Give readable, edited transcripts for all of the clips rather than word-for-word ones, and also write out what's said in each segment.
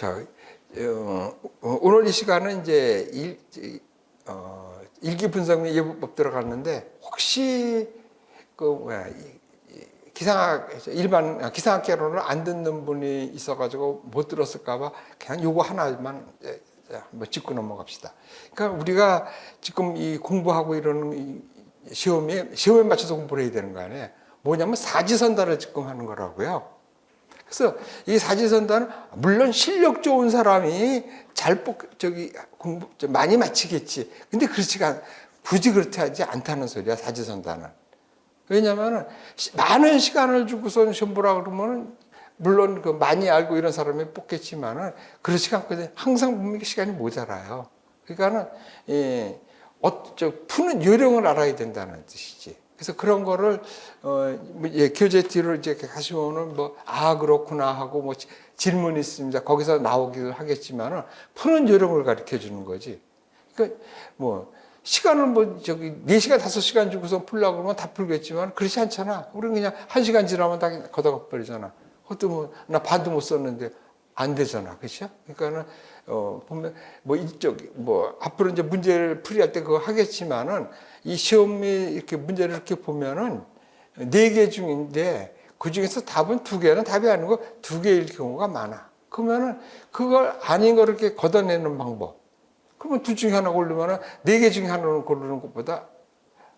자, 오늘 이 시간은 이제 일기 분석 및 예보법 들어갔는데, 혹시 일반 기상학개론을 안 듣는 분이 있어가지고 못 들었을까봐 그냥 요거 하나만 뭐 짚고 넘어갑시다. 그러니까 우리가 지금 이 공부하고 이러는 이 시험에 맞춰서 공부를 해야 되는 거 아니에요. 뭐냐면 사지선다를 지금 하는 거라고요. 그래서 이 사지선다는 물론 실력 좋은 사람이 공부 많이 마치겠지. 근데 굳이 그렇지 하지 않다는 소리야, 사지선다는. 왜냐하면 많은 시간을 주고선 시험 보라 그러면 물론 많이 알고 이런 사람이 뽑겠지만은 그렇지 않거든요. 항상 보면 시간이 모자라요. 그러니까는 푸는 요령을 알아야 된다는 뜻이지. 그래서 그런 거를 교재 뒤로 이제 가시면은 그렇구나 하고 질문이 있습니다. 거기서 나오기도 하겠지만은 푸는 요령을 가르쳐 주는 거지. 그러니까 시간을 4시간, 5시간 주고서 풀려고 그러면 다 풀겠지만 그렇지 않잖아. 우리는 그냥 1시간 지나면 다 걷어가 버리잖아. 그것도 나 반도 못 썼는데 안 되잖아. 그렇죠? 그러니까는, 보면, 앞으로 이제 문제를 풀이할 때 그거 하겠지만은 이 시험이 이렇게 문제를 이렇게 보면은 4개 중인데 그 중에서 답은 2개는 답이 아니고 2개일 경우가 많아. 그러면은 그걸 아닌 걸 이렇게 걷어내는 방법. 그러면 둘 중에 하나 고르면 4개 중에 하나를 고르는 것보다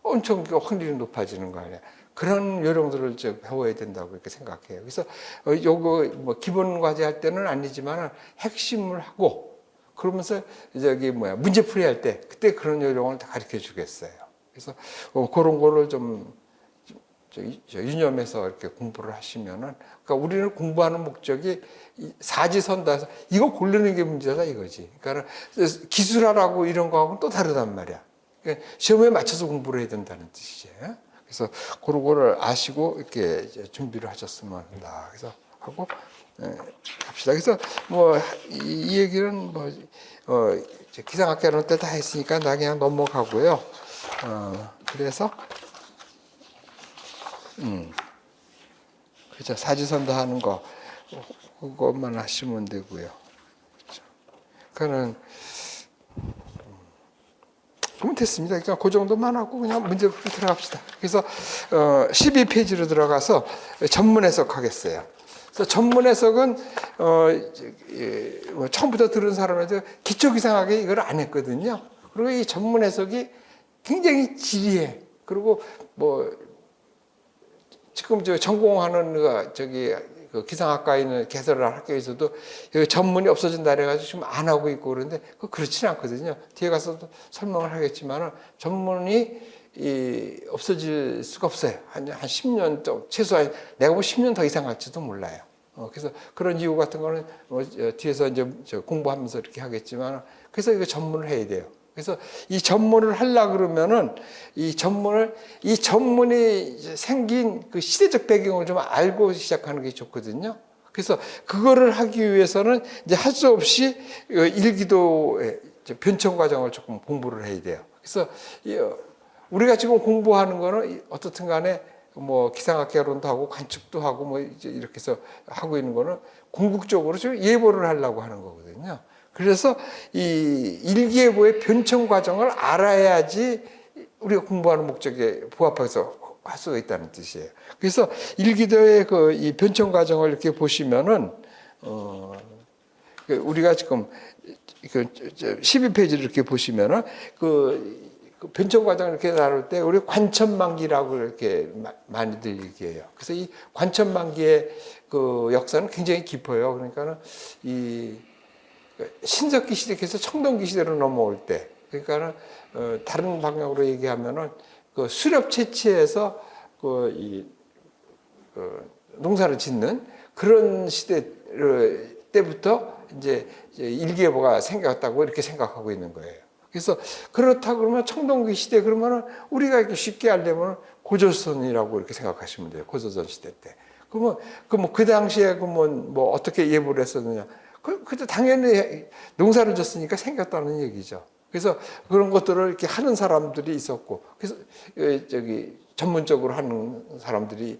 엄청 확률이 높아지는 거 아니야. 그런 요령들을 배워야 된다고 이렇게 생각해요. 그래서 요거 기본 과제 할 때는 아니지만 핵심을 하고 그러면서 문제풀이 할 때 그때 그런 요령을 다 가르쳐 주겠어요. 그래서 그런 거를 좀 유념해서 이렇게 공부를 하시면은, 그러니까 우리는 공부하는 목적이 사지선다해서 이거 고르는 게 문제다 이거지. 그러니까 기술하라고 이런 거하고는 또 다르단 말이야. 그러니까 시험에 맞춰서 공부를 해야 된다는 뜻이에요. 그래서 그런 거를 아시고 이렇게 준비를 하셨으면 한다. 그래서 하고 합시다. 그래서 이 얘기는 기상학개론 때 다 했으니까 나 그냥 넘어가고요. 그래서 그죠. 사지선다 하는 거 그것만 하시면 되고요. 그러니까는 그러면 됐습니다. 그러니까 그 정도만 하고 그냥 문제풀이 들어갑시다. 그래서 12페이지로 들어가서 전문 해석하겠어요. 그래서 전문 해석은 처음부터 들은 사람한테 기초기상학에 이걸 안 했거든요. 그리고 이 전문 해석이 굉장히 지리해. 그리고 지금 전공하는 그 기상학과에 있는 개설을 학교에서도 전문이 없어진다 그래가지고 지금 안 하고 있고 그러는데 그렇지는 않거든요. 뒤에 가서도 설명을 하겠지만은 전문이 없어질 수가 없어요. 한 10년 또 최소한 내가 10년 더 이상 갈지도 몰라요. 그래서 그런 이유 같은 거는 뒤에서 이제 공부하면서 이렇게 하겠지만 그래서 이거 전문을 해야 돼요. 그래서 이 전문을 하려고 그러면은 이 전문이 생긴 그 시대적 배경을 좀 알고 시작하는 게 좋거든요. 그래서 그거를 하기 위해서는 이제 할 수 없이 일기도의 변청 과정을 조금 공부를 해야 돼요. 그래서 우리가 지금 공부하는 거는 어떻든 간에 기상학개론도 하고 관측도 하고 이렇게 해서 하고 있는 거는 궁극적으로 좀 예보를 하려고 하는 거거든요. 그래서 이 일기예보의 변청 과정을 알아야지 우리가 공부하는 목적에 부합해서 할 수가 있다는 뜻이에요. 그래서 일기도의 이 변청 과정을 이렇게 보시면은 우리가 지금 12페이지를 이렇게 보시면은 그 변청 과정을 이렇게 나눌 때 우리 관천만기라고 이렇게 많이들 얘기해요. 그래서 이 관천만기의 그 역사는 굉장히 깊어요. 그러니까는 이 신석기 시대에서 청동기 시대로 넘어올 때, 그러니까는 다른 방향으로 얘기하면은 그 수렵 채취에서 농사를 짓는 그런 시대 때부터 이제 일기예보가 생겼다고 이렇게 생각하고 있는 거예요. 그래서 그렇다 그러면 청동기 시대 그러면은 우리가 이렇게 쉽게 알려면 고조선이라고 이렇게 생각하시면 돼요. 고조선 시대 때. 그러면 그 당시에 어떻게 예보를 했었느냐? 그때 당연히 농사를 졌으니까 생겼다는 얘기죠. 그래서 그런 것들을 이렇게 하는 사람들이 있었고, 그래서 전문적으로 하는 사람들이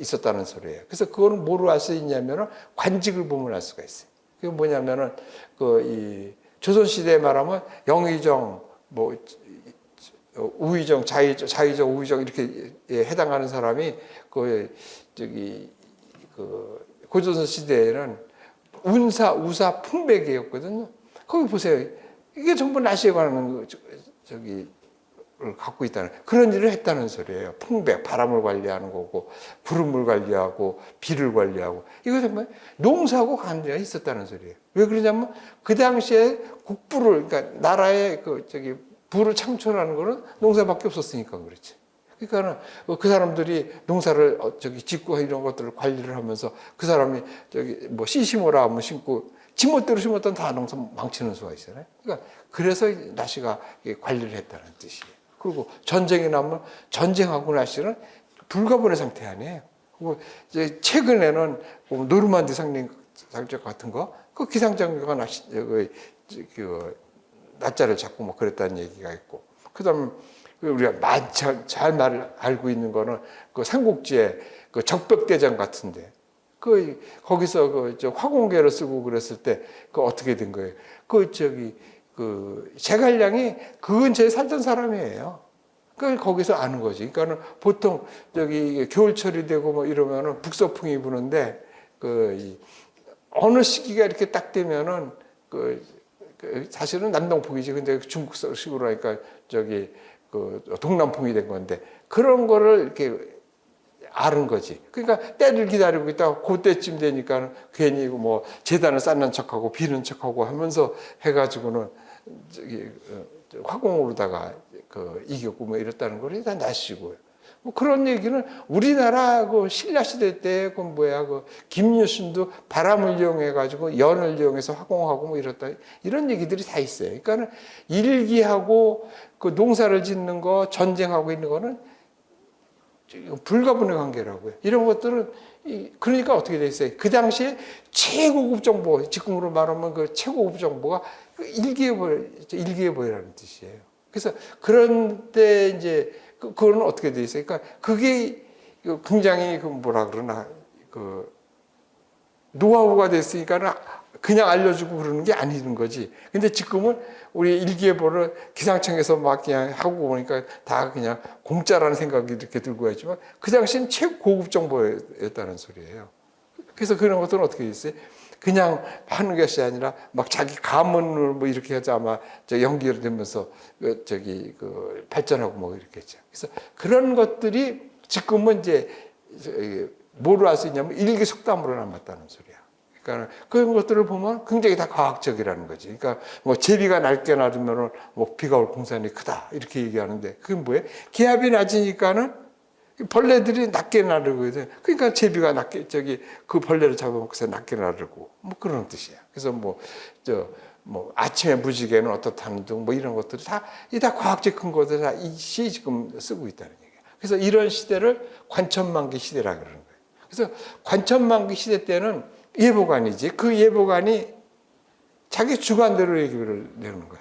있었다는 소리예요. 그래서 그거는 뭐로 알 수 있냐면 관직을 보면 알 수가 있어요. 그게 뭐냐면은 그 이 조선 시대에 말하면 영의정, 뭐 우의정, 자의정, 우의정 이렇게 해당하는 사람이 그 저기 그 고조선 시대에는 운사, 우사, 풍백이었거든요. 거기 보세요. 이게 전부 날씨에 관한 저기 를 갖고 있다는 그런 일을 했다는 소리예요. 풍백, 바람을 관리하는 거고, 구름을 관리하고, 비를 관리하고, 이거 정말 농사하고 관계가 있었다는 소리예요. 왜 그러냐면 그 당시에 국부를, 그러니까 나라의 부를 창출하는 거는 농사밖에 없었으니까 그렇지. 그러니까는 그 사람들이 농사를 짓고 이런 것들을 관리를 하면서 그 사람이 뭐 씨심어라 하면 심고 지멋대로 심었던 다 농사 망치는 수가 있잖아요. 그러니까 그래서 날씨가 관리를 했다는 뜻이에요. 그리고 전쟁이 나면 전쟁하고 날씨는 불가분의 상태 아니에요. 그리고 이제 최근에는 노르만디 상륙 같은 거, 그 기상장비가 낮자를 잡고 뭐 그랬다는 얘기가 있고, 그다음 우리가 잘 알고 있는 거는 그 삼국지의 그 적벽대전 같은데, 거기서 화공계를 쓰고 그랬을 때 그 어떻게 된 거예요? 그 제갈량이 그 근처에 살던 사람이에요. 그러니까 거기서 아는 거지. 그러니까는 보통 겨울철이 되고 뭐 이러면은 북서풍이 부는데 어느 시기가 이렇게 딱 되면은 사실은 남동풍이지. 근데 중국식으로 하니까 동남풍이 된 건데 그런 거를 이렇게 아는 거지. 그러니까 때를 기다리고 있다가 그때쯤 되니까 괜히 뭐 재단을 쌓는 척하고 비는 척하고 하면서 해가지고는 화공으로다가 이겼고 뭐 이랬다는 걸 다 나시고요. 뭐 그런 얘기는 우리나라 신라 시대 때 김유신도 바람을 이용해 가지고 연을 이용해서 화공하고 뭐 이랬다 이런 얘기들이 다 있어요. 그러니까는 일기하고 농사를 짓는 거 전쟁하고 있는 거는 불가분의 관계라고요. 이런 것들은 그러니까 어떻게 돼 있어요? 그 당시에 최고급 정보, 지금으로 말하면 그 최고급 정보가 일기예보라는 뜻이에요. 그래서 그런데 이제 그거는 어떻게 돼 있어요? 그러니까 그게 굉장히 노하우가 됐으니까는 그냥 알려주고 그러는 게 아닌 거지. 근데 지금은 우리 일기예보를 기상청에서 막 그냥 하고 보니까 다 그냥 공짜라는 생각이 이렇게 들고 있지만 그 당시엔 최고급 정보였다는 소리예요. 그래서 그런 것들은 어떻게 됐어요? 그냥 하는 것이 아니라 막 자기 가문을 뭐 이렇게 해서 아마 연결되면서 발전하고 뭐 이렇게 했죠. 그래서 그런 것들이 지금은 이제 뭐로 알 수 있냐면 일기 속담으로 남았다는 소리야. 그러니까 그런 것들을 보면 굉장히 다 과학적이라는 거지. 그러니까 뭐 제비가 낮게 날으면 뭐 비가 올 공산이 크다 이렇게 얘기하는데 그게 뭐예요? 기압이 낮으니까는 벌레들이 낮게 나르거든. 그러니까 제비가 낮게 그 벌레를 잡아먹고서 낮게 나르고 뭐 그런 뜻이야. 그래서 뭐 아침에 무지개는 어떻다는 등 뭐 이런 것들이 다 과학적 근거들 다 이 시 지금 쓰고 있다는 얘기야. 그래서 이런 시대를 관천만기 시대라 그러는 거예요. 그래서 관천만기 시대 때는 예보관이지. 그 예보관이 자기 주관대로 얘기를 내는 거야.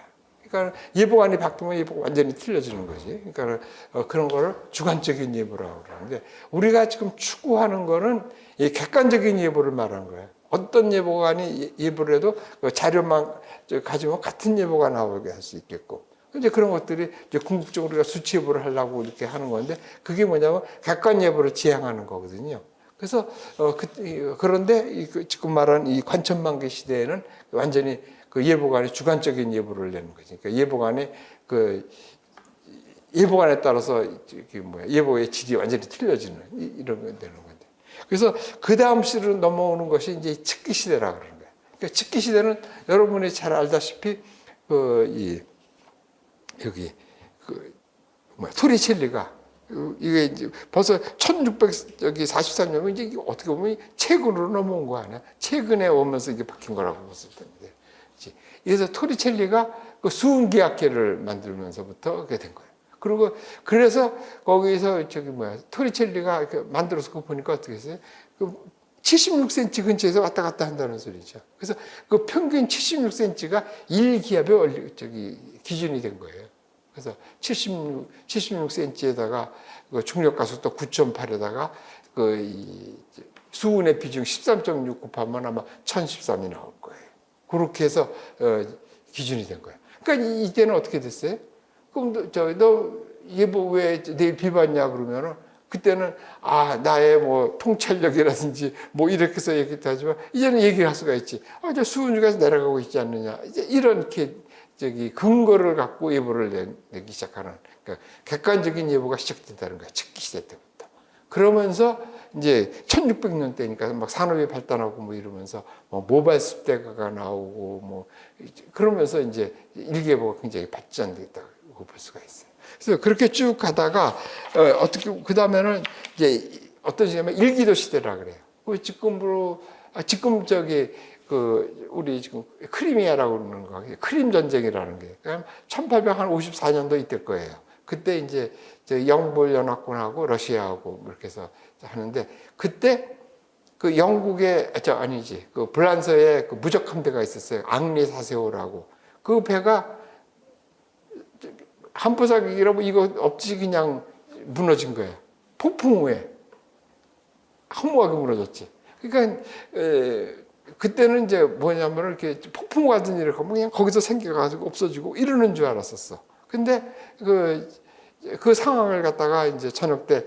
그러니까 예보관이 바뀌면 예보가 완전히 틀려지는 거지. 그러니까 그런 거를 주관적인 예보라고 그러는데 우리가 지금 추구하는 거는 이 객관적인 예보를 말하는 거예요. 어떤 예보관이 예보를 해도 자료만 가지면 같은 예보가 나오게 할 수 있겠고. 이제 그런 것들이 이제 궁극적으로 우리가 수치 예보를 하려고 이렇게 하는 건데 그게 뭐냐면 객관 예보를 지향하는 거거든요. 그래서 그런데 지금 말한 이 관천만기 시대에는 완전히 그 예보관이 주관적인 예보를 내는 거지. 그러니까 예보관에 따라서 예보의 질이 완전히 틀려지는 이런 게 되는 건데. 그래서 그 다음 시대로 넘어오는 것이 이제 측기 시대라 그러는 거예요. 그러니까 측기 시대는 여러분이 잘 알다시피 토리첼리가 이게 이제 벌써 1643년이면 이제 어떻게 보면 최근으로 넘어온 거 아니야? 최근에 오면서 이게 바뀐 거라고 봤을 텐데. 그래서 토리첼리가 그 수은기압계를 만들면서부터 그렇게 된 거예요. 그리고 그래서 거기서 토리첼리가 이렇게 만들어서 그거 보니까 어떻게 했어요? 76cm 근처에서 왔다 갔다 한다는 소리죠. 그래서 그 평균 76cm가 1기압의 기준이 된 거예요. 그래서 76cm에다가 중력 가속도 9.8에다가 수은의 비중 13.6 곱하면 아마 1013이 나올 거예요. 그렇게 해서 기준이 된 거예요. 그러니까 이때는 어떻게 됐어요? 그럼 너 예보 왜 내일 비 왔냐 그러면은 그때는 나의 뭐 통찰력이라든지 뭐 이렇게 해서 얘기도 하지만 이제는 얘기를 할 수가 있지. 이제 수은주가 내려가고 있지 않느냐. 이제 이렇게 근거를 갖고 예보를 내기 시작하는, 그러니까 객관적인 예보가 시작된다는 거야. 즉기 시대 때부터. 그러면서 이제 1600년 때니까 막 산업이 발달하고 뭐 이러면서 뭐 모바일 습대가가 나오고 뭐 그러면서 이제 일기예보가 굉장히 발전됐다고 볼 수가 있어요. 그래서 그렇게 쭉 가다가 어떻게 그 다음에는 이제 어떤 시기냐면 일기도 시대라 그래요. 지금 우리 지금 크리미아라고 그러는 거, 크림 전쟁이라는 게 1854년도 이때 거예요. 그때 이제 영볼 연합군하고 러시아하고 그렇게 해서 하는데 그때 그 영국의 그 불란서에 그 무적 함대가 있었어요. 앙리 사세오라고. 그 배가 한포사기라고 이거 없이 그냥 무너진 거예요. 폭풍 후에 허무하게 무너졌지. 그러니까 그때는 이제 뭐냐면 이렇게 폭풍 같은 일을 하면 그냥 거기서 생겨가지고 없어지고 이러는 줄 알았었어. 근데 그 상황을 갖다가 이제 저녁 때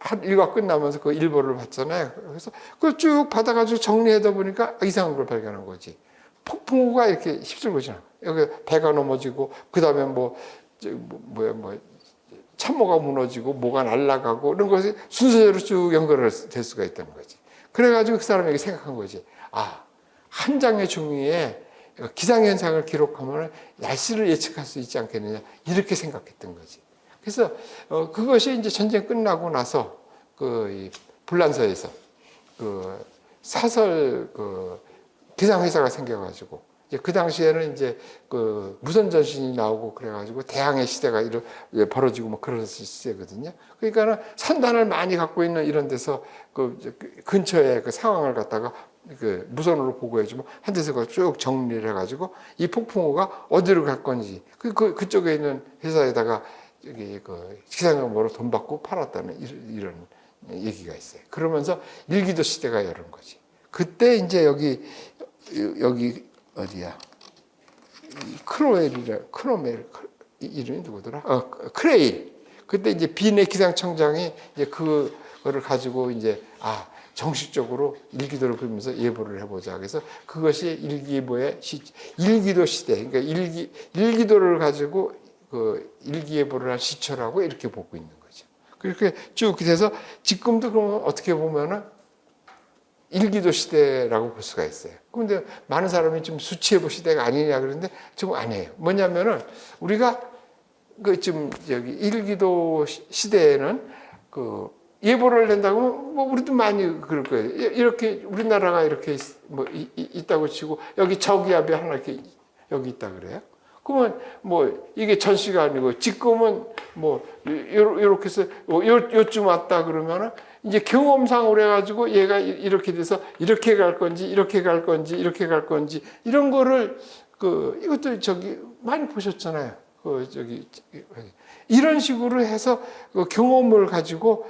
한 일과 끝나면서 그 일보를 봤잖아요. 그래서 그걸 쭉 받아가지고 정리하다 보니까 이상한 걸 발견한 거지. 폭풍우가 이렇게 휩쓸고 지나. 여기 배가 넘어지고 그 다음에 참모가 무너지고 뭐가 날아가고 이런 것이 순서대로 쭉 연결될 수가 있다는 거지. 그래가지고 그 사람에게 생각한 거지. 한 장의 종이에 기상현상을 기록하면 날씨를 예측할 수 있지 않겠느냐. 이렇게 생각했던 거지. 그래서 그것이 이제 전쟁 끝나고 나서 이 불란서에서 사설 기상회사가 생겨가지고 이제 그 당시에는 이제 무선 전신이 나오고 그래가지고 대항해 시대가 벌어지고 뭐 그런 시대거든요. 그러니까는 산단을 많이 갖고 있는 이런 데서 근처에 그 상황을 갖다가 무선으로 보고해주면 한 데서 쭉 정리를 해가지고 이 폭풍우가 어디로 갈 건지 그쪽에 있는 회사에다가 기상용으로 돈 받고 팔았다는 이런 얘기가 있어요. 그러면서 일기도 시대가 열은 거지. 그때 이제 여기 어디야? 크로멜 이름이 누구더라? 크레일. 그때 이제 비네 기상청장이 이제 그거를 가지고 이제 정식적으로 일기도를 그리면서 예보를 해보자. 그래서 그것이 일기예보의 일기도 시대. 그러니까 일기도를 가지고 일기예보를 한 시초라고 이렇게 보고 있는 거죠. 그렇게 쭉 돼서 지금도 그러면 어떻게 보면은 일기도 시대라고 볼 수가 있어요. 그런데 많은 사람이 좀 수치예보 시대가 아니냐 그러는데 좀 아니에요. 뭐냐면은 우리가 일기도 시대에는 예보를 낸다고 뭐 우리도 많이 그럴 거예요. 이렇게 우리나라가 이렇게 있다고 치고 여기 저기압이 하나 이렇게 여기 있다 그래요. 그러면 뭐 이게 전시가 아니고 지금은 뭐 이렇게 해서 요쯤 왔다 그러면은 이제 경험상으로 해가지고 얘가 이렇게 돼서 이렇게 갈 건지 이렇게 갈 건지 이렇게 갈 건지 이런 거를 이것도 많이 보셨잖아요. 이런 식으로 해서 경험을 가지고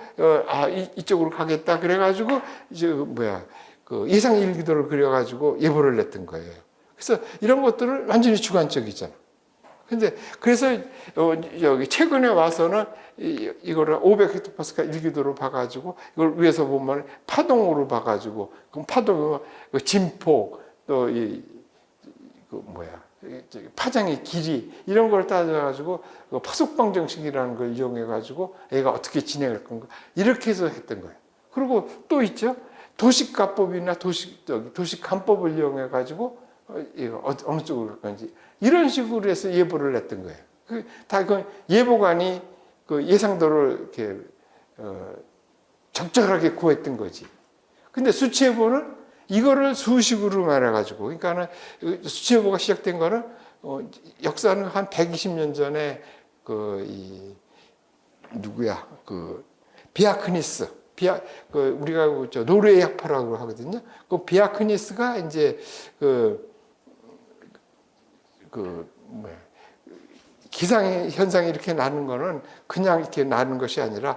이쪽으로 가겠다 그래가지고 이제 예상 일기도를 그려가지고 예보를 냈던 거예요. 그래서 이런 것들은 완전히 주관적이잖아. 근데 그래서 여기 최근에 와서는 이거를 500헥토파스칼 일기도로 봐가지고 이걸 위에서 보면 파동으로 봐가지고 그럼 파동은 진폭 또 파장의 길이 이런 걸 따져가지고 파속방정식이라는 걸 이용해가지고 얘가 어떻게 진행할 건가 이렇게 해서 했던 거예요. 그리고 또 있죠. 도시가법이나 도시간법을 이용해가지고 어느 쪽으로 갈 건지 이런 식으로 해서 예보를 냈던 거예요. 다 예보관이 예상도를 이렇게 적절하게 구했던 거지. 근데 수치예보는 이거를 수식으로 말해가지고, 그러니까는 수치예보가 시작된 거는 역사는 한 120년 전에 비아크니스, 우리가 노르웨이 학파라고 하거든요. 그 비아크니스가 이제 기상 현상이 이렇게 나는 거는 그냥 이렇게 나는 것이 아니라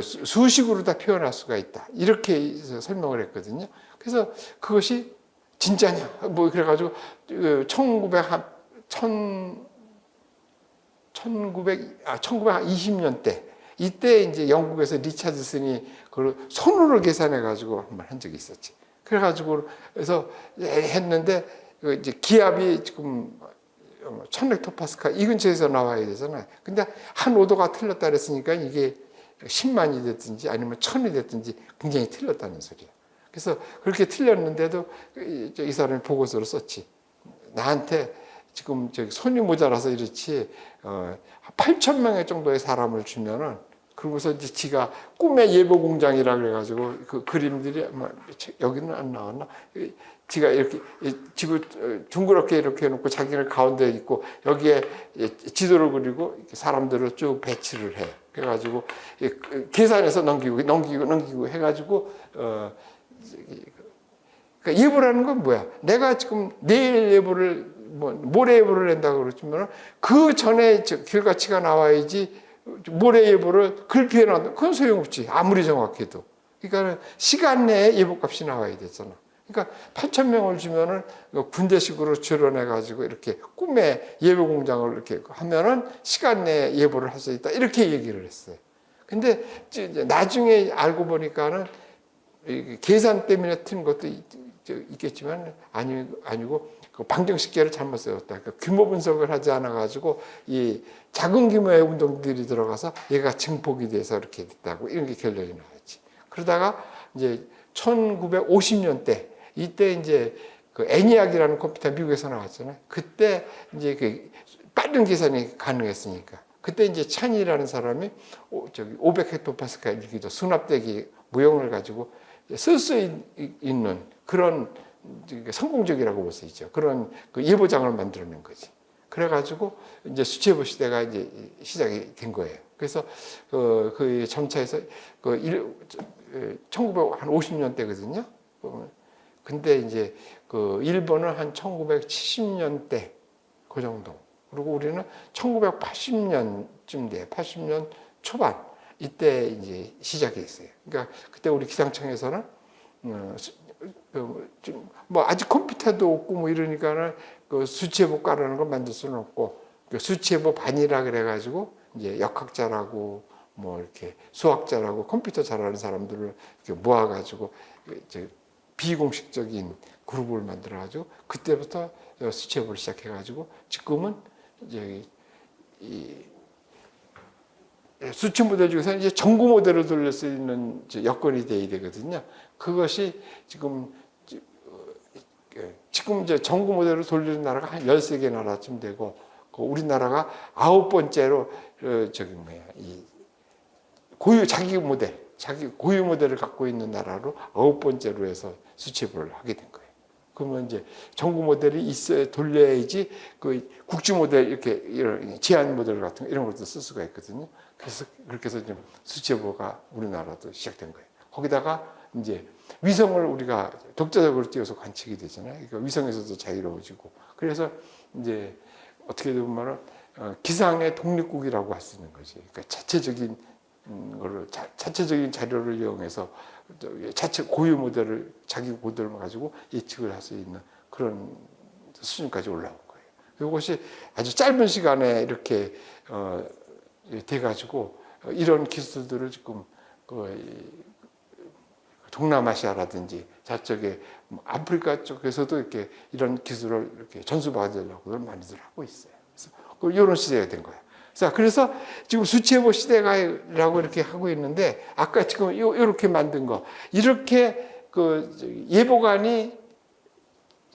수식으로 다 표현할 수가 있다. 이렇게 설명을 했거든요. 그래서 그것이 진짜냐? 뭐 그래가지고 1920년대 이때 이제 영국에서 리차드슨이 그걸 손으로 계산해 가지고 한번 한 적이 있었지. 그래가지고 그래서 했는데 이제 기압이 지금 1000헥토파스칼 이 근처에서 나와야 되잖아요. 근데 한 오도가 틀렸다 그랬으니까 이게 10만이 됐든지 아니면 1000이 됐든지 굉장히 틀렸다는 소리야. 그래서 그렇게 틀렸는데도 이 사람이 보고서를 썼지. 나한테 지금 손이 모자라서 이렇지 8,000명의 정도의 사람을 주면은 그러고서 이제 지가 꿈의 예보 공장이라 그래가지고 그 그림들이 여기는 안 나왔나? 지가 이렇게 지구 둥그렇게 이렇게 해놓고 자기를 가운데 있고 여기에 지도를 그리고 사람들을 쭉 배치를 해. 그래가지고 계산해서 넘기고 해가지고 그러니까 예보라는 건 뭐야? 내가 지금 내일 예보를 모레 예보를 낸다고 그러지만 그 전에 결과치가 나와야지. 모레 예보를 글피해 놔도 그건 소용없지. 아무리 정확해도. 그러니까 시간 내에 예보값이 나와야 되잖아. 그러니까 8,000명을 주면은 군대식으로 줄여내 가지고 이렇게 꿈의 예보 공장을 이렇게 하면은 시간 내에 예보를 할 수 있다. 이렇게 얘기를 했어요. 근데 나중에 알고 보니까는 계산 때문에 튼 것도 있겠지만 아니고 방정식계를 잘못 세웠다. 그러니까 규모 분석을 하지 않아 가지고 이 작은 규모의 운동들이 들어가서 얘가 증폭이 돼서 이렇게 됐다고 이런 게 결론이 나왔지. 그러다가 이제 1950년대 이때 이제 그 애니악이라는 컴퓨터 미국에서 나왔잖아요. 그때 이제 그 빠른 계산이 가능했으니까 그때 이제 찬이라는 사람이 500헥토파스칼 일기도 수납되기 모형을 가지고 쓸 수 있는 그런 성공적이라고 볼 수 있죠. 그런 그 예보장을 만들어낸 거지. 그래가지고 이제 수치예보 시대가 이제 시작이 된 거예요. 그래서 그 점차에서 1950년대거든요. 근데 이제 그 일본은 한 1970년대 그 정도. 그리고 우리는 1980년쯤 돼. 80년 초반 이때 이제 시작이 있어요. 그러니까 그때 우리 기상청에서는 뭐 아직 컴퓨터도 없고 뭐 이러니까는 그 수치예보과라는 걸 만들 수는 없고 수치예보 반이라 그래가지고 이제 역학자라고 뭐 이렇게 수학자라고 컴퓨터 잘하는 사람들을 이렇게 모아가지고 이제 비공식적인 그룹을 만들어가지고 그때부터 수치예보를 시작해가지고 지금은 이제 이 수치 모델 중에서 이제 전구 모델을 돌릴 수 있는 여건이 돼야 되거든요. 그것이 지금 이제 전구 모델을 돌리는 나라가 한 13개 나라쯤 되고, 우리나라가 9번째로, 이 자기 고유 모델을 갖고 있는 나라로 9번째로 해서 수치예보를 하게 된 거예요. 그러면 이제 전구 모델이 있어야 돌려야지 그 국지 모델 이렇게 이런 제한 모델 같은 거 이런 것도 쓸 수가 있거든요. 그래서 그렇게 해서 좀 수치예보가 우리나라도 시작된 거예요. 거기다가 이제 위성을 우리가 독자적으로 띄워서 관측이 되잖아요. 그러니까 위성에서도 자유로워지고. 그래서 이제 어떻게 보면 기상의 독립국이라고 할 수 있는 거지. 그러니까 자체적인 자료를 이용해서 자체 고유 모델을 자기 모델을 가지고 예측을 할 수 있는 그런 수준까지 올라온 거예요. 이것이 아주 짧은 시간에 이렇게 돼가지고 이런 기술들을 지금 동남아시아라든지 저쪽에 아프리카 쪽에서도 이렇게 이런 기술을 이렇게 전수받으려고 많이들 하고 있어요. 그래서 이런 시대가 된 거예요. 그래서 지금 수치예보 시대가라고 이렇게 하고 있는데 아까 지금 이렇게 만든 거 이렇게 그 예보관이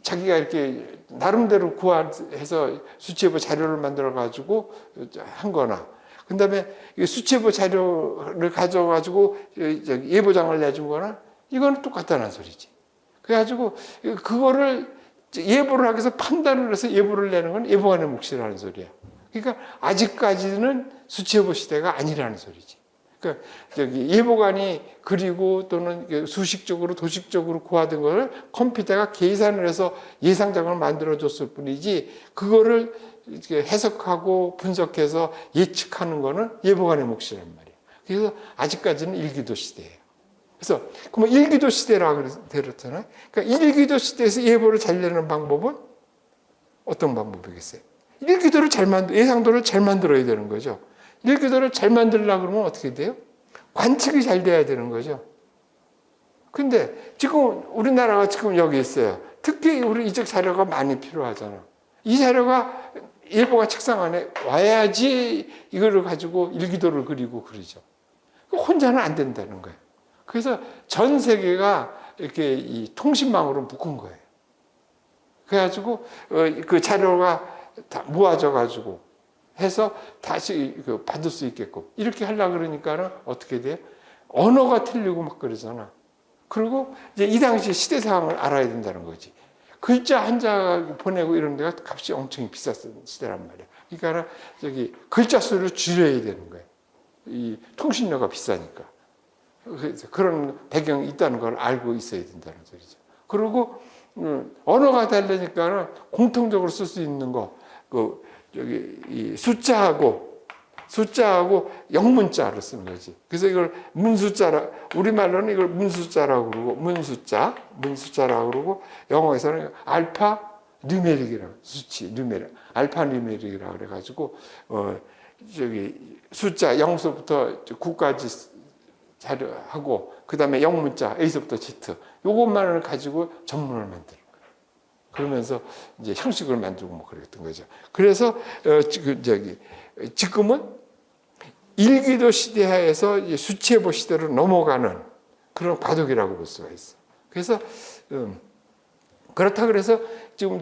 자기가 이렇게 나름대로 구해서 수치예보 자료를 만들어 가지고 한 거나 그다음에 수치예보 자료를 가져가지고 예보장을 내준 거나 이거는 똑같다는 소리지. 그래가지고 그거를 예보를 하기 위해서 판단을 해서 예보를 내는 건 예보관의 몫이라는 소리야. 그러니까 아직까지는 수치예보 시대가 아니라는 소리지. 그러니까 예보관이 그리고 또는 수식적으로 도식적으로 구하던 걸 컴퓨터가 계산을 해서 예상장을 만들어줬을 뿐이지 그거를 해석하고 분석해서 예측하는 거는 예보관의 몫이란 말이에요. 그래서 아직까지는 일기도 시대예요. 그래서 그러면 일기도 시대라 그랬잖아요. 그러니까 일기도 시대에서 예보를 잘 내는 방법은 어떤 방법이겠어요? 일기도를 예상도를 잘 만들어야 되는 거죠. 일기도를 잘 만들려고 그러면 어떻게 돼요? 관측이 잘 돼야 되는 거죠. 근데 지금 우리나라가 지금 여기 있어요. 특히 우리 이쪽 자료가 많이 필요하잖아. 이 자료가 예보가 책상 안에 와야지 이거를 가지고 일기도를 그리고 그러죠. 혼자는 안 된다는 거예요. 그래서 전 세계가 이렇게 이 통신망으로 묶은 거예요. 그래가지고 그 자료가 다 모아져 가지고 해서 다시 받을 수 있게끔 이렇게 하려고 그러니까는 어떻게 돼요? 언어가 틀리고 막 그러잖아. 그리고 이제 이 당시 시대 상황을 알아야 된다는 거지. 글자 한자 보내고 이런 데가 값이 엄청 비쌌던 시대란 말이야. 그러니까 저기 글자 수를 줄여야 되는 거예요. 이 통신료가 비싸니까. 그래서 그런 배경이 있다는 걸 알고 있어야 된다는 소리죠. 그리고 언어가 다르니까는 공통적으로 쓸 수 있는 거, 저기 이 숫자하고 영문자를 쓰는 거지. 그래서 이걸 문숫자라, 우리말로는 이걸 문숫자라고 그러고, 문숫자라고 그러고, 영어에서는 알파 뉴메릭이라고, 수치, 뉴메릭, 알파 뉴메릭이라고 그래가지고, 저기 숫자 0서부터 9까지 자료하고, 그 다음에 영문자 A서부터 Z, 요것만을 가지고 전문을 만드는 거예요. 그러면서 이제 형식을 만들고 뭐 그랬던 거죠. 그래서, 지금은 일기도 시대하에서 수치예보 시대로 넘어가는 그런 과도기라고 볼 수가 있어. 그래서 그렇다 그래서 지금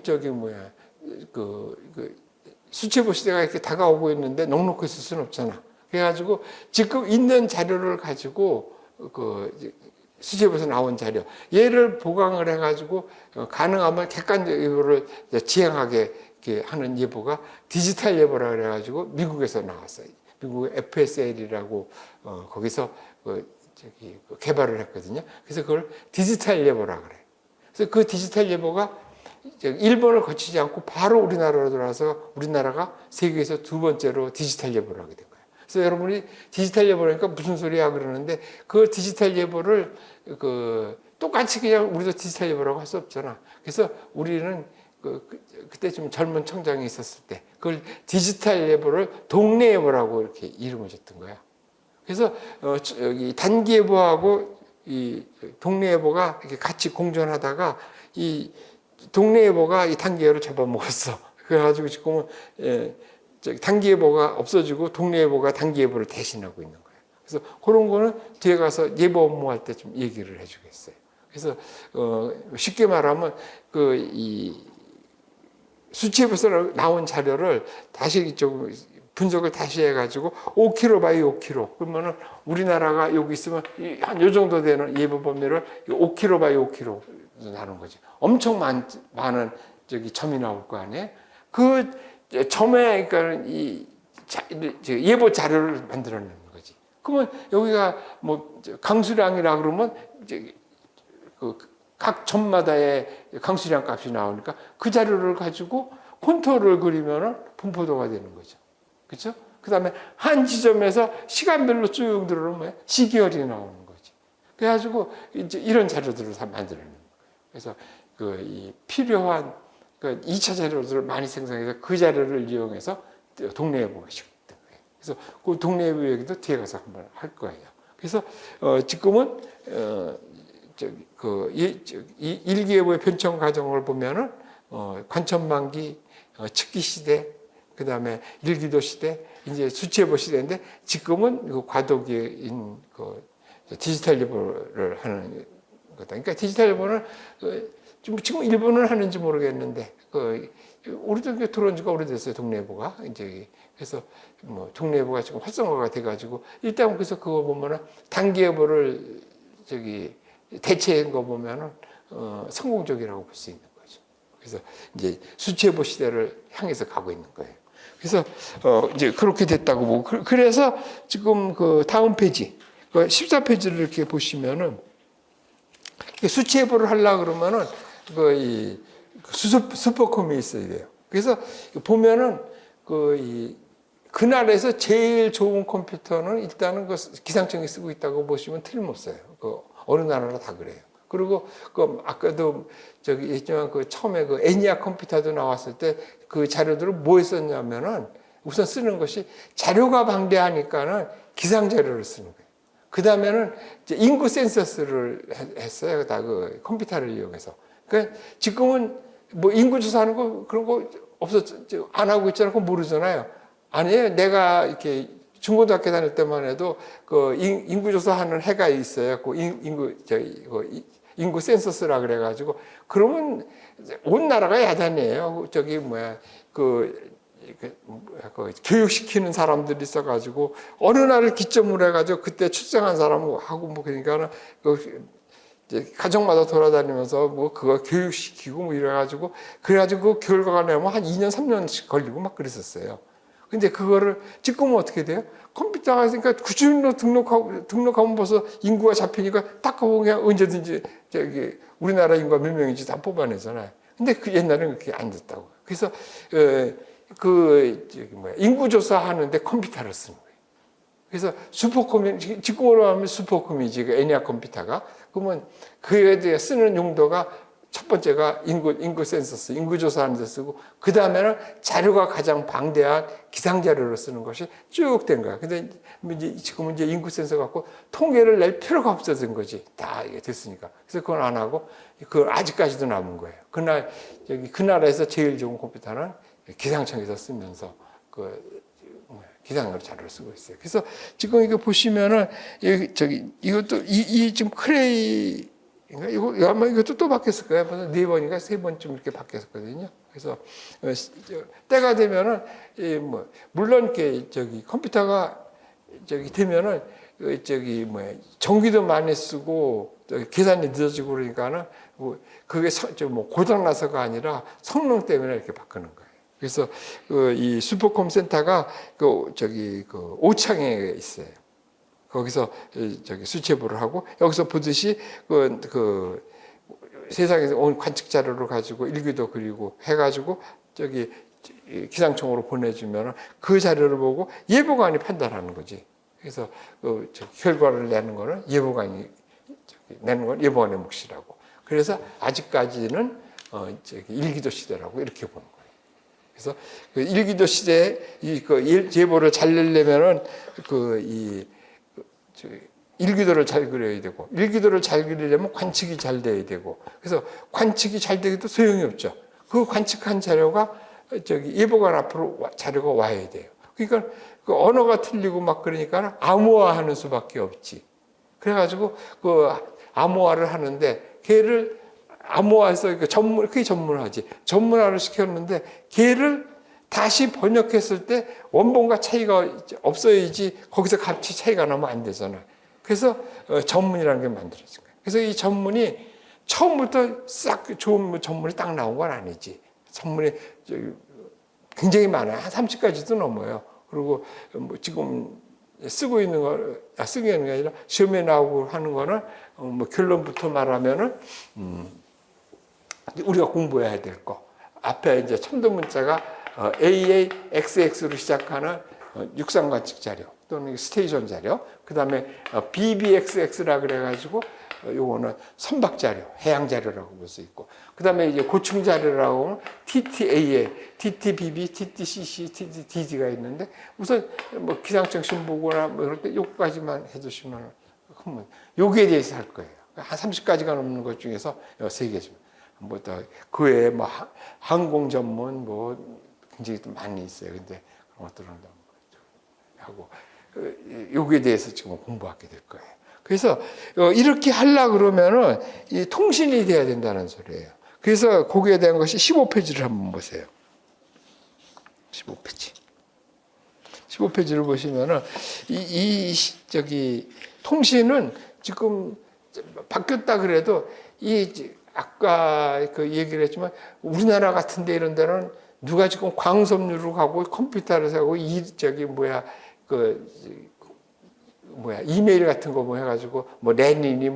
수치예보 시대가 이렇게 다가오고 있는데 넉넉히 있을 수는 없잖아. 그래가지고 지금 있는 자료를 가지고 수치예보에서 나온 자료 얘를 보강을 해가지고 가능하면 객관적으로 지향하게 하는 예보가 디지털 예보라 그래가지고 미국에서 나왔어요. 미국 FSL이라고 거기서 개발을 했거든요. 그래서 그걸 디지털 예보라 그래. 그래서 그 디지털 예보가 일본을 거치지 않고 바로 우리나라로 들어와서 우리나라가 세계에서 두 번째로 디지털 예보를 하게 된 거예요. 그래서 여러분이 디지털 예보라니까 무슨 소리야 그러는데 그 디지털 예보를 똑같이 그냥 우리도 디지털 예보라고 할 수 없잖아. 그래서 우리는 그때 좀 젊은 청장이 있었을 때 그걸 디지털 예보를 동네 예보라고 이렇게 이름을 줬던 거야. 그래서 여기 단기 예보하고 이 동네 예보가 이렇게 같이 공존하다가 이 동네 예보가 이 단기 예보를 잡아먹었어. 그래가지고 지금은 단기 예보가 없어지고 동네 예보가 단기 예보를 대신하고 있는 거예요. 그래서 그런 거는 뒤에 가서 예보 업무할 때 좀 얘기를 해주겠어요. 그래서 쉽게 말하면 이 수치예보에서 나온 자료를 다시 좀 분석을 다시 해가지고 5km 바이 5km 그러면은 우리나라가 여기 있으면 한 요 정도 되는 예보 범위를 5km 바이 5km 나눈 거지. 엄청 많은 점이 나올 거 아니에요. 그 점에 그러니까 이 예보 자료를 만들어내는 거지. 그러면 여기가 뭐 강수량이라 그러면 각 점마다의 강수량 값이 나오니까 그 자료를 가지고 콘투어를 그리면 분포도가 되는 거죠. 그렇죠? 그 다음에 한 지점에서 시간별로 쭉 들어오면 시기열이 나오는 거지. 그래가지고 이제 이런 자료들을 다 만들어내는 거예요. 그래서 이 필요한 2차 자료들을 많이 생성해서 그 자료를 이용해서 동네 예보가 시작된 거예요. 그래서 그 동네 예보 얘기도 뒤에 가서 한번 할 거예요. 그래서 지금은 이 일기예보의 변천 과정을 보면은 관천만기, 측기 시대, 그 다음에 일기도 시대, 이제 수치예보 시대인데 지금은 과도기인 디지털 예보를 하는 거다. 그러니까 디지털 예보는 지금 일본은 하는지 모르겠는데 우리도 들어온 지가 오래됐어요. 동네 예보가 이제 그래서 뭐 동네 예보가 지금 활성화가 돼가지고 일단 그래서 그거 보면은 단기 예보를 대체한 거 보면은 성공적이라고 볼 수 있는 거죠. 그래서 이제 수치예보 시대를 향해서 가고 있는 거예요. 그래서 이제 그렇게 됐다고 보고 그래서 지금 그 다음 페이지 14페이지를 이렇게 보시면은 수치예보를 하려고 그러면은 이 슈퍼컴이 있어야 돼요. 그래서 보면은 그날에서 제일 좋은 컴퓨터는 일단은 기상청이 쓰고 있다고 보시면 틀림없어요. 어느 나라나 다 그래요. 그리고 그 아까도 저기 했지만 그 처음에 그 애니악 컴퓨터도 나왔을 때 그 자료들을 뭐 했었냐면은 우선 쓰는 것이 자료가 방대하니까는 기상 자료를 쓰는 거예요. 그 다음에는 인구 센서스를 했어요. 다 그 컴퓨터를 이용해서. 그러니까 지금은 뭐 인구 조사하는 거 그런 거 안 하고 있잖아요. 그거 모르잖아요. 아니에요. 내가 이렇게 중고등학교 다닐 때만 해도 그 인구 조사하는 해가 있어요. 그 인구 센서스라 그래가지고 그러면 온 나라가 야단이에요. 저기 뭐야 그 교육시키는 사람들이 있어가지고 어느 날을 기점으로 해가지고 그때 출생한 사람하고 뭐 그러니까는 그 가정마다 돌아다니면서 뭐 그거 교육시키고 뭐 이래가지고 그래가지고 그 결과가 내면 한 2년 3년씩 걸리고 막 그랬었어요. 근데 그거를 지금은 어떻게 돼요? 컴퓨터가 있으니까 구주민으로 등록하면 벌써 인구가 잡히니까 딱 그냥 언제든지 저기 우리나라 인구가 몇 명인지 다 뽑아내잖아요. 근데 그 옛날에는 그게 안 됐다고. 그래서 인구 조사하는데 컴퓨터를 쓰는 거예요. 그래서 지금으로 하면 슈퍼컴이지, 그 애니악 컴퓨터가. 그러면 그에 대해 쓰는 용도가 첫 번째가 인구 센서스, 인구 조사하는 데 쓰고, 그 다음에는 자료가 가장 방대한 기상 자료로 쓰는 것이 쭉 된 거야. 근데 지금은 이제 인구 센서 갖고 통계를 낼 필요가 없어진 거지. 다 이게 됐으니까. 그래서 그건 안 하고, 그걸 아직까지도 남은 거예요. 그 나라에서 제일 좋은 컴퓨터는 기상청에서 쓰면서 기상으로 자료를 쓰고 있어요. 그래서 지금 이거 보시면은 이것도 지금 크레이 이거 아마 이것도 또 바뀌었을 거예요. 벌써 4번인가 3번쯤 이렇게 바뀌었거든요. 그래서 때가 되면은 물론 이렇게 컴퓨터가 되면은 전기도 많이 쓰고 계산이 늦어지고 그러니까는 그게 고장 나서가 아니라 성능 때문에 이렇게 바꾸는 거예요. 그래서 이 슈퍼컴 센터가 오창에 있어요. 거기서 수체부를 하고 여기서 보듯이 세상에서 온 관측 자료를 가지고 일기도 그리고 해가지고 기상청으로 보내주면 그 자료를 보고 예보관이 판단하는 거지. 그래서 결과를 내는 거는 예보관이 내는 건 예보관의 몫이라고. 그래서 아직까지는 일기도 시대라고 이렇게 보는 거예요. 그래서 일기도 시대에 예보를 잘 내려면은 일기도를 잘 그려야 되고, 일기도를 잘 그리려면 관측이 잘 돼야 되고, 그래서 관측이 잘 되기도 소용이 없죠. 그 관측한 자료가 예보관 앞으로 자료가 와야 돼요. 그러니까 그 언어가 틀리고 막 그러니까 암호화하는 수밖에 없지. 그래가지고 암호화를 하는데 걔를 암호화해서 그게 전문화지. 전문화를 시켰는데 걔를 다시 번역했을 때 원본과 차이가 없어야지 거기서 값이 차이가 나면 안 되잖아. 그래서 전문이라는 게 만들어진 거예요. 그래서 이 전문이 처음부터 싹 좋은 전문이 딱 나온 건 아니지. 전문이 굉장히 많아요. 한 30가지도 넘어요. 그리고 지금 쓰고 있는 거, 쓰고 있는 게 아니라 시험에 나오고 하는 거는 결론부터 말하면은 우리가 공부해야 될 거. 앞에 이제 첨도 문자가 AAXX로 시작하는 육상 관측 자료 또는 스테이션 자료, 그 다음에 BBXX라 그래가지고 요거는 선박 자료, 해양 자료라고 볼 수 있고, 그 다음에 이제 고층 자료라고 하면 TTAA, TTBB, TTCC, TTD가 있는데 우선 기상청 시험 보거나 이럴 때 요거까지만 해두시면 여기에 대해서 할 거예요. 한 30가지가 넘는 것 중에서 3개죠. 그 외에 항공 전문 굉장히 많이 있어요. 근데 그런 것들은 하고 여기에 대해서 지금 공부하게 될 거예요. 그래서 이렇게 하려고 그러면은 이 통신이 돼야 된다는 소리예요. 그래서 거기에 대한 것이 15페이지를 한번 보세요. 15페이지. 15페이지를 보시면은 통신은 지금 바뀌었다 그래도 아까 얘기를 했지만 우리나라 같은 데 이런 데는 누가 지금 광섬유로 가고 컴퓨터를 사고 이메일 같은 거 해가지고 랜이니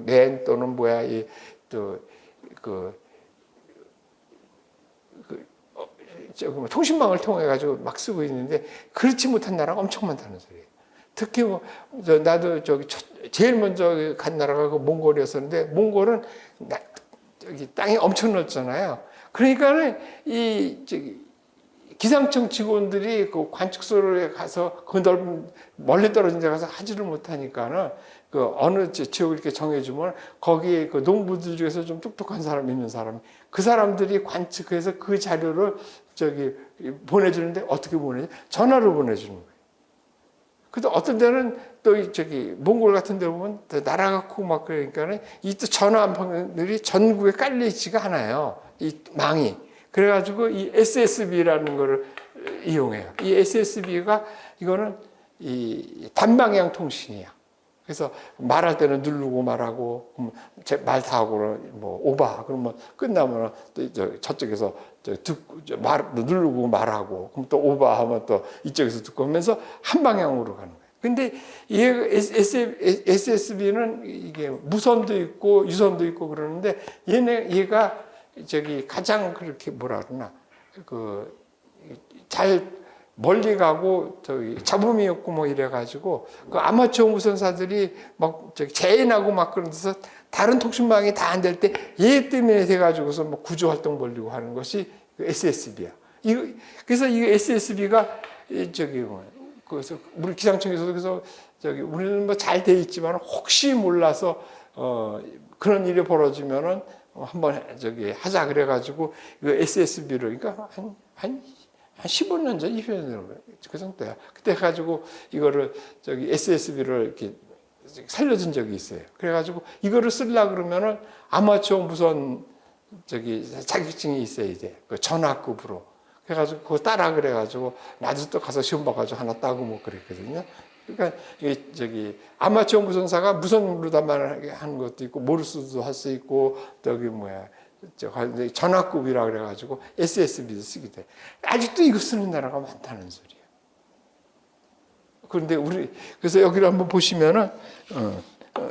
랜 또는 통신망을 통해 가지고 막 쓰고 있는데 그렇지 못한 나라가 엄청 많다는 소리예요. 특히 뭐 나도 저기 제일 먼저 간 나라가 그 몽골이었었는데 몽골은 저기 땅이 엄청 넓잖아요. 그러니까는 이 저기 기상청 직원들이 그 관측소를 가서 그 넓은 멀리 떨어진 데 가서 하지를 못하니까는 그 어느 지역을 이렇게 정해주면 거기에 그 농부들 중에서 좀 똑똑한 사람 있는 사람 그 사람들이 관측해서 그 자료를 저기 보내주는데 어떻게 보내지? 전화로 보내주는 거예요. 근데 어떤 데는 또 저기 몽골 같은 데 보면 나라가 크고 막 그러니까는 이 또 전화 안방들이 전국에 깔려 있지가 않아요. 이 망이. 그래가지고 이 SSB라는 거를 이용해요. 이 SSB가 이거는 이 단방향 통신이야. 그래서 말할 때는 누르고 말하고 말 다 하고 뭐 오바 그러면 끝나면 또 저쪽에서 듣고 누르고 말하고 그럼 또 오바 하면 또 이쪽에서 듣고 하면서 한 방향으로 가는 거예요. 근데 이 SSB는 이게 무선도 있고 유선도 있고 그러는데 얘가 저기 가장 그렇게 뭐라 그러나 잘 멀리 가고 저기 잡음이 없고 뭐 이래가지고 그 아마추어 무선사들이 막 저기 재인하고 막 그런 데서 다른 통신망이 다 안 될 때 얘 때문에 돼가지고서 뭐 구조 활동 벌리고 하는 것이 그 SSB야. 그래서 이 SSB가 저기 뭐 그래서 우리 기상청에서도 그래서 저기 우리는 뭐 잘 돼 있지만 혹시 몰라서 그런 일이 벌어지면은 한번 저기 하자 그래가지고 그 SSB를 그러니까 한 15년 전, 20년 전, 그 정도야. 그때 가지고 이거를 저기 SSB를 이렇게 살려준 적이 있어요. 그래가지고 이거를 쓰려 그러면은 아마추어 무선 저기 자격증이 있어야 돼. 그 전화급으로. 그래가지고 그거 따라 그래가지고 나도 또 가서 시험 봐가지고 하나 따고 뭐 그랬거든요. 그러니까 이게 저기 아마추어 무선사가 무선으로다만 하는 것도 있고 모르스도 할 수 있고 저기 뭐야. 전화급이라 그래가지고 SSB도 쓰게 돼. 아직도 이거 쓰는 나라가 많다는 소리야. 그런데 그래서 여기를 한번 보시면은,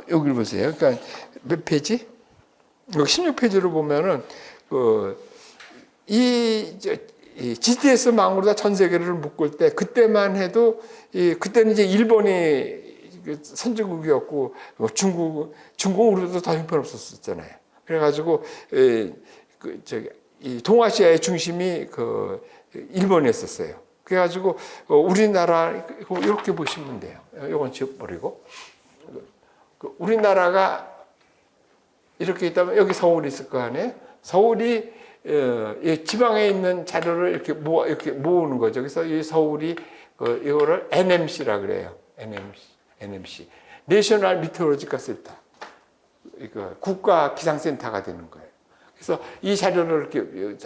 여기를 보세요. 그러니까 몇 페이지? 여기 16페이지로 보면은, 이 GTS 망으로 전 세계를 묶을 때, 그때만 해도, 그때는 이제 일본이 선진국이었고, 중국으로도 더 형편없었잖아요. 그래가지고 이 동아시아의 중심이 일본이었었어요. 그래가지고 우리나라 이렇게 보시면 돼요. 이건 지워버리고 우리나라가 이렇게 있다면 여기 서울이 있을 거 아니에요. 서울이 지방에 있는 자료를 이렇게 모으는 거죠. 그래서 이 서울이 이거를 NMC라 그래요. NMC, 내셔널 미테오로지컬 센터. 국가 기상센터가 되는 거예요. 그래서 이 자료를 이렇게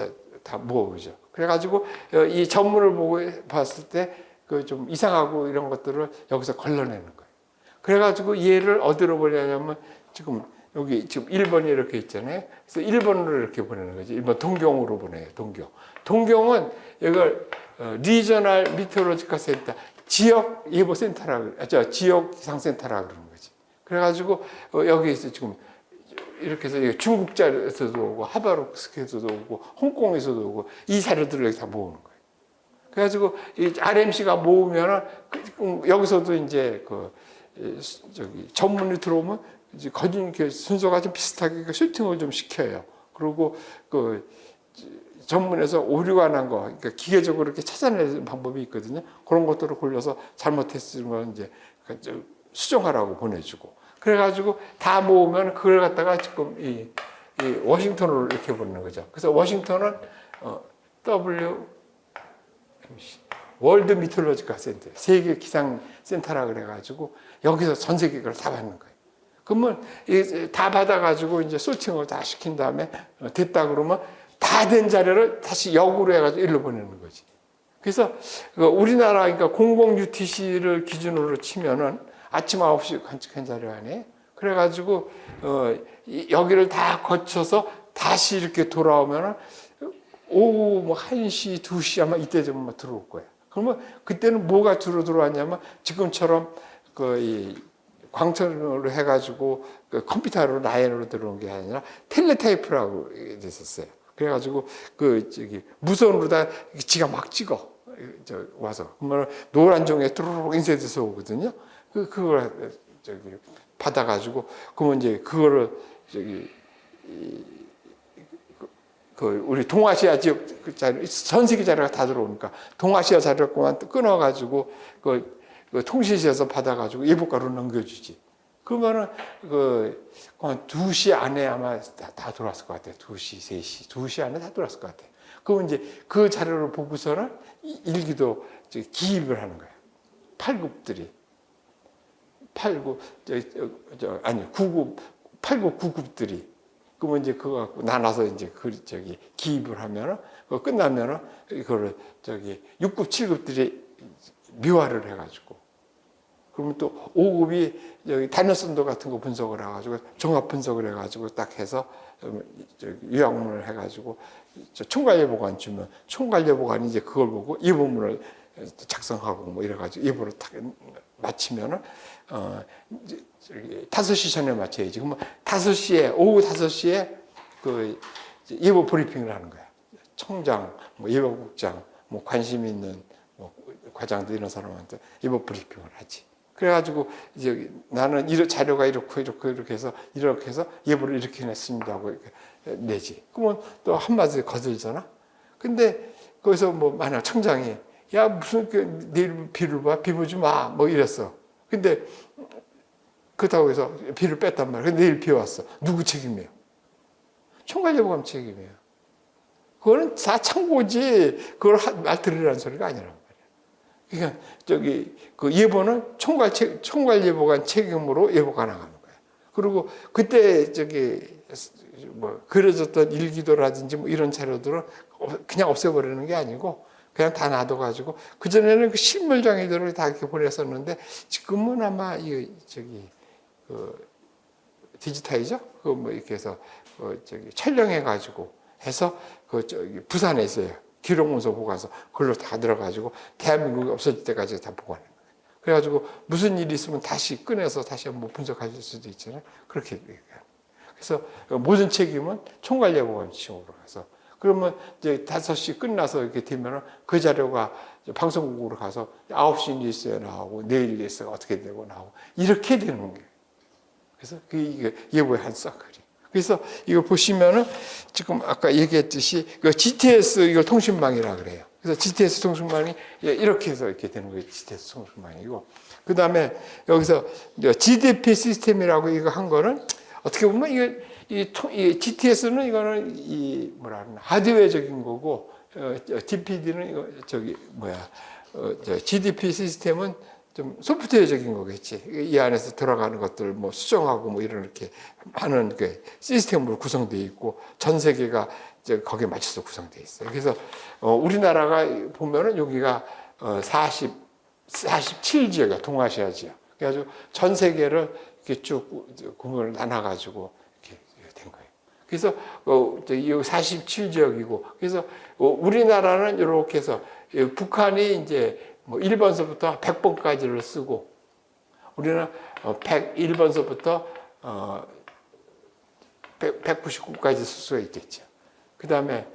다 모으죠. 그래가지고 이 전문을 보고 봤을 때 그 좀 이상하고 이런 것들을 여기서 걸러내는 거예요. 그래가지고 얘를 어디로 보내냐면 지금 여기 지금 1번이 이렇게 있잖아요. 그래서 1번으로 이렇게 보내는 거죠. 1번 동경으로 보내요. 동경은 이걸 리저널 미테오로지컬 센터, 지역 예보 센터라고, 지역 기상센터라고 그러는 거지. 그래가지고 여기에서 지금 이렇게 해서 중국자에서도 오고 하바롭스크에서도 오고 홍콩에서도 오고 이 자료들을 여기 다 모으는 거예요. 그래가지고 이 RMC가 모으면은 여기서도 이제 저기 전문이 들어오면 이제 거진 순서가 좀 비슷하게 슈팅을 좀 시켜요. 그리고 전문에서 오류가 난 거, 그러니까 기계적으로 이렇게 찾아내는 방법이 있거든요. 그런 것들을 골라서 잘못했으면 건 이제 수정하라고 보내주고. 그래가지고 다 모으면 그걸 갖다가 지금 이 워싱턴으로 이렇게 보내는 거죠. 그래서 워싱턴은 월드 미테올로지컬 센터, 세계 기상 센터라 그래가지고 여기서 전 세계 걸 다 받는 거예요. 그러면 다 받아가지고 이제 소팅을 다 시킨 다음에 됐다 그러면 다 된 자료를 다시 역으로 해가지고 일로 보내는 거지. 그래서 우리나라 그러니까 공공 UTC를 기준으로 치면은 아침 9시 관측한 자료 안에 그래가지고 여기를 다 거쳐서 다시 이렇게 돌아오면은 오후 뭐 1시, 2시 아마 이때 좀 들어올 거예요. 그러면 그때는 뭐가 주로 들어왔냐면 지금처럼 이 광선으로 해가지고 컴퓨터로 라인으로 들어온 게 아니라 텔레타이프라고 됐었어요. 그래가지고 무선으로 다 지가 막 찍어. 와서 그러면 노란 종이에 뚜루룩 인쇄돼서 오거든요. 그걸 받아가지고 그러면 이제 그거를 우리 동아시아 지역 전 세계 자료가 다 들어오니까 동아시아 자료만 끊어가지고 그 통신시에서 받아가지고 예보가로 넘겨주지. 그러면은 한 2시 안에 아마 다 돌아왔을 것 같아요. 2시, 3시, 2시 안에 다 돌아왔을 것 같아요. 그러면 이제 그 자료를 보고서는 일기도 기입을 하는 거예요. 8급들이. 8급 9급들이. 그러면 이제 그거 갖고 나눠서 이제 기입을 하면은, 그거 끝나면은, 이거를 6급, 7급들이 미화를 해가지고. 그러면 또 5급이 단열선도 같은 거 분석을 해가지고, 종합 분석을 해가지고 딱 해서, 요약문을 해가지고, 총괄예보관 주면, 총괄예보관이 이제 그걸 보고 예보문을 작성하고 뭐 이래가지고 예보를 딱 마치면은, 5시 전에 마쳐야지. 그러면 오후 5시에 그 예보 브리핑을 하는 거야. 청장, 뭐 예보국장, 뭐 관심 있는 뭐 과장들 이런 사람한테 예보 브리핑을 하지. 그래가지고 이제 나는 이런 자료가 이렇게 해서 예보를 이렇게 냈습니다 하고 이렇게 내지. 그러면 또 한마디 거들잖아. 근데 거기서 뭐 만약 청장이 야 무슨 내일 비를 봐, 비 보지 마, 뭐 이랬어. 근데 그렇다고 해서 비를 뺐단 말이야. 근데 내일 비 왔어. 누구 책임이에요? 총괄예보관 책임이에요. 그거는 다 참고지. 그걸 말 들으라는 소리가 아니란 말이야. 그러니까 그 예보는 총괄예보관 책임으로 예보가 나가는 거야. 그리고 그때 뭐 그려졌던 일기도라든지 뭐 이런 자료들은 그냥 없애버리는 게 아니고 그냥 다 놔둬가지고 그전에는 그 실물 장애들을 다 이렇게 보냈었는데 지금은 아마 디지타이죠? 뭐 이렇게 해서 촬영해가지고 해서 부산에 있어요. 기록문서 보관서 그걸로 다 들어가지고 대한민국이 없어질 때까지 다 보관해요. 그래가지고 무슨 일이 있으면 다시 꺼내서 다시 한번 분석할 수도 있잖아요. 그렇게 얘기해요. 그래서 모든 책임은 총괄예보관 지침으로 가서 그러면 이제 5시 끝나서 이렇게 되면은 그 자료가 방송국으로 가서 9시 뉴스에 나오고 내일 뉴스가 어떻게 되고 나오고 이렇게 되는 거예요. 그래서 이게 예보의 한 사클이. 그래서 이거 보시면은 지금 아까 얘기했듯이 그 GTS 이걸 통신망이라 그래요. 그래서 GTS 통신망이 이렇게 해서 이렇게 되는 거예요. GTS 통신망이고. 그 다음에 여기서 GDP 시스템이라고 이거 한 거는 어떻게 보면 이 GTS는 이거는 뭐라 그러나 하드웨어적인 거고, DPD는 GDP 시스템은 좀 소프트웨어적인 거겠지. 이 안에서 들어가는 것들 뭐 수정하고 뭐 이렇게 하는 그 시스템으로 구성되어 있고 전 세계가 이제 거기에 맞춰서 구성되어 있어요. 그래서 우리나라가 보면은 여기가 47지역이야, 동아시아 지역. 그래가지고 전 세계를 이렇게 쭉 구분을 나눠가지고 이렇게 된 거예요. 그래서 이 47지역이고, 그래서 우리나라는 이렇게 해서 북한이 이제 뭐 1번서부터 100번까지를 쓰고, 우리는 101번서부터 199까지 쓸 수가 있겠죠. 그 다음에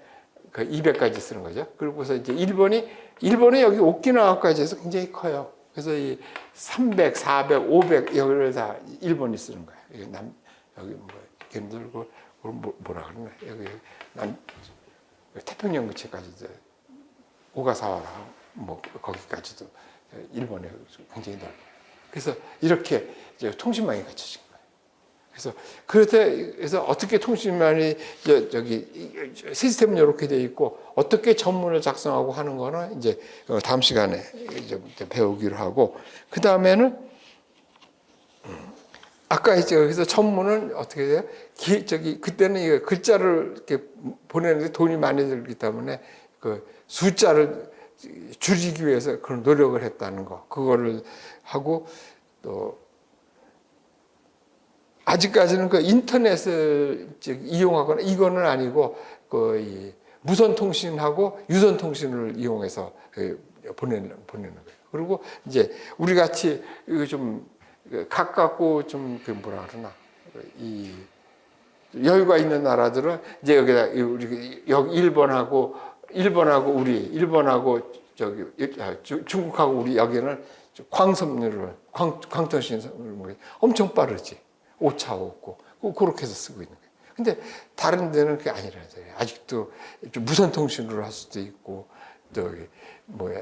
200까지 쓰는 거죠. 그리고서 이제 일본이 여기 오키나와까지 해서 굉장히 커요. 그래서 이 300, 400, 500 여기를 다 일본이 쓰는 거예요. 여기 뭐 걔네들 뭐라 그러나 여기 태평양 그치까지도 오가사와라 뭐 거기까지도 일본에 굉장히 넓어요. 그래서 이렇게 이제 통신망이 갖춰진 거예요. 그래서 어떻게 통신망이 시스템은 이렇게 돼 있고 어떻게 전문을 작성하고 하는 거는 이제 다음 시간에 이제 배우기로 하고, 그 다음에는 아까 이제 여기서 전문은 어떻게 돼요? 그때는 이 글자를 이렇게 보내는데 돈이 많이 들기 때문에 그 숫자를 줄이기 위해서 그런 노력을 했다는 거, 그거를 하고, 또 아직까지는 그 인터넷을 이용하거나 이거는 아니고 그 무선 통신하고 유선 통신을 이용해서 보내는 거예요. 그리고 이제 우리 같이 좀 가깝고 좀 뭐라 그러나 이 여유가 있는 나라들은 이제 여기다 우리 여기 일본하고 중국하고 우리 여기는 광섬유를 광통신을 엄청 빠르지. 오차 없고 그렇게 해서 쓰고 있는 거예요. 근데 다른 데는 그게 아니라는 소리예요. 아직도 좀 무선 통신으로 할 수도 있고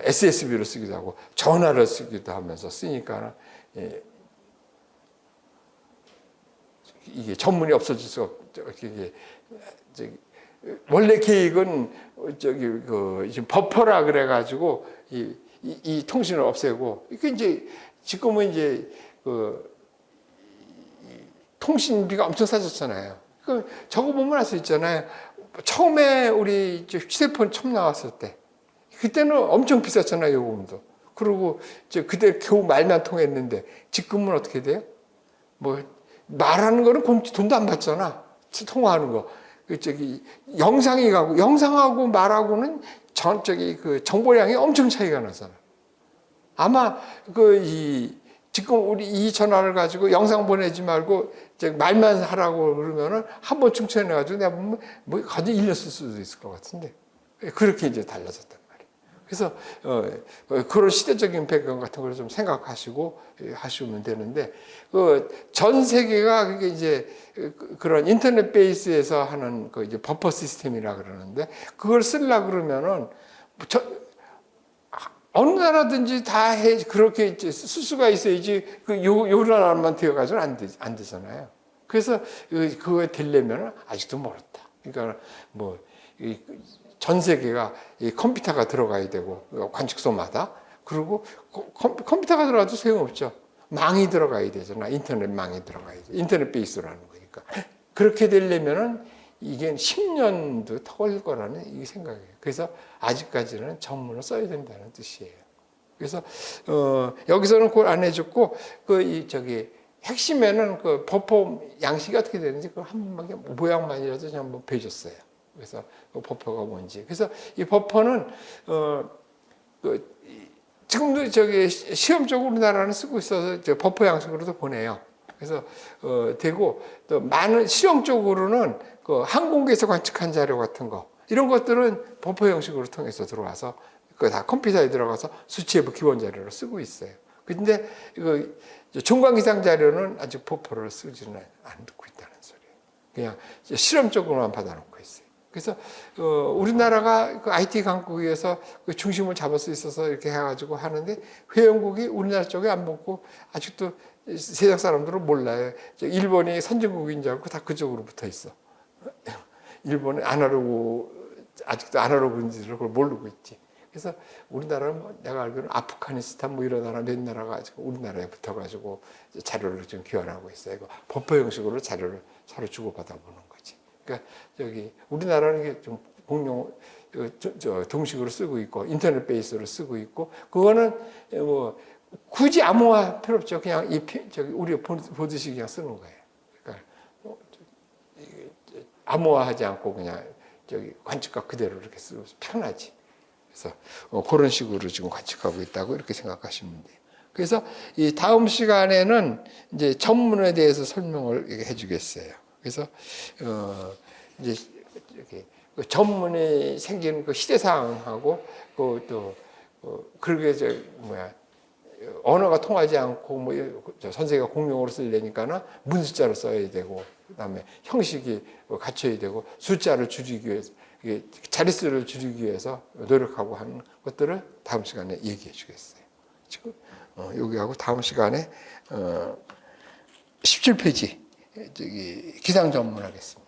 SSB로 쓰기도 하고 전화를 쓰기도 하면서 쓰니까 이게 전문이 없어질 수가 없죠. 이게 원래 계획은 지금 버퍼라 그래가지고 이 통신을 없애고 이게 이제 지금은 이제 통신비가 엄청 싸졌잖아요. 저거 보면 알 수 있잖아요. 처음에 우리 휴대폰 처음 나왔을 때 그때는 엄청 비쌌잖아요, 요금도. 그리고 그때 겨우 말만 통했는데 지금은 어떻게 돼요? 뭐 말하는 거는 돈도 안 받잖아. 통화하는 거. 영상이 가고 영상하고 말하고는 그 정보량이 엄청 차이가 나잖아. 아마 지금 우리 이 전화를 가지고 영상 보내지 말고 말만 하라고 그러면은 한 번 충전해가지고 내가 보면 뭐 거의 1년 쓸 수도 있을 것 같은데 그렇게 이제 달라졌단 말이에요. 그래서 그런 시대적인 배경 같은 걸 좀 생각하시고 하시면 되는데 전 세계가 그게 이제 그런 인터넷 베이스에서 하는 이제 버퍼 시스템이라 그러는데 그걸 쓰려 그러면은 어느 나라든지 다 그렇게 이제 쓸 수가 있어야지 요 나라만 되어가지고는 안 되잖아요. 그래서 그거에 되려면 아직도 멀었다. 그러니까 뭐 전 세계가 컴퓨터가 들어가야 되고 관측소마다 그리고 컴퓨터가 들어가도 소용없죠. 망이 들어가야 되잖아. 인터넷망이 들어가야 돼. 인터넷 베이스로 하는 거니까. 그렇게 되려면은 이게 10년도 더 걸릴 거라는 이 생각이에요. 그래서 아직까지는 전문을 써야 된다는 뜻이에요. 그래서 여기서는 그걸 안 해줬고 핵심에는 버퍼 양식이 어떻게 되는지 그걸 한 번만 모양만이라도 그냥 한번 배줬어요. 그래서 버퍼가 뭔지. 그래서 이 버퍼는 지금도 시험적으로 우리나라는 쓰고 있어서 버퍼 양식으로도 보내요. 그래서 되고 또 많은 실용적으로는 항공기에서 관측한 자료 같은 거 이런 것들은 버퍼 형식으로 통해서 들어와서 그 다 컴퓨터에 들어가서 수치해부 기본 자료로 쓰고 있어요. 근데 중간 기상 자료는 아직 버퍼를 쓰지는 않고 있다는 소리예요. 그냥 실험적으로만 받아놓고 있어요. 그래서 우리나라가 IT 강국에서 중심을 잡을 수 있어서 이렇게 해가지고 하는데 회원국이 우리나라 쪽에 안 먹고 아직도 세상 사람들은 몰라요. 일본이 선진국인 줄 알고 다 그쪽으로 붙어 있어. 일본은 아직도 아날로그인지를 그걸 모르고 있지. 그래서 우리나라는 내가 알기로는 아프가니스탄 뭐 이런 나라 몇 나라가 아직 우리나라에 붙어가지고 자료를 좀 교환하고 있어요. 버퍼 형식으로 자료를 서로 주고받아 보는 거지. 그러니까 우리나라는 이게 좀 공용 동식으로 쓰고 있고 인터넷 베이스로 쓰고 있고 그거는 뭐 굳이 암호화 필요 없죠. 그냥 우리 보듯이 그냥 쓰는 거예요. 그러니까 암호화하지 않고 그냥 관측각 그대로 이렇게 쓰고 편하지. 그래서 그런 식으로 지금 관측하고 있다고 이렇게 생각하시면 돼요. 그래서 이 다음 시간에는 이제 전문에 대해서 설명을 해주겠어요. 그래서 이제 전문이 생기는 그 시대상하고 또 그렇게 언어가 통하지 않고 뭐 전 세계가 공용어로 쓰려니까는 문숫자를 써야 되고 그다음에 형식이 갖춰야 되고 숫자를 줄이기 위해서 자릿수를 줄이기 위해서 노력하고 하는 것들을 다음 시간에 얘기해 주겠어요. 지금 여기하고 다음 시간에 17페이지 기상 전문 하겠습니다.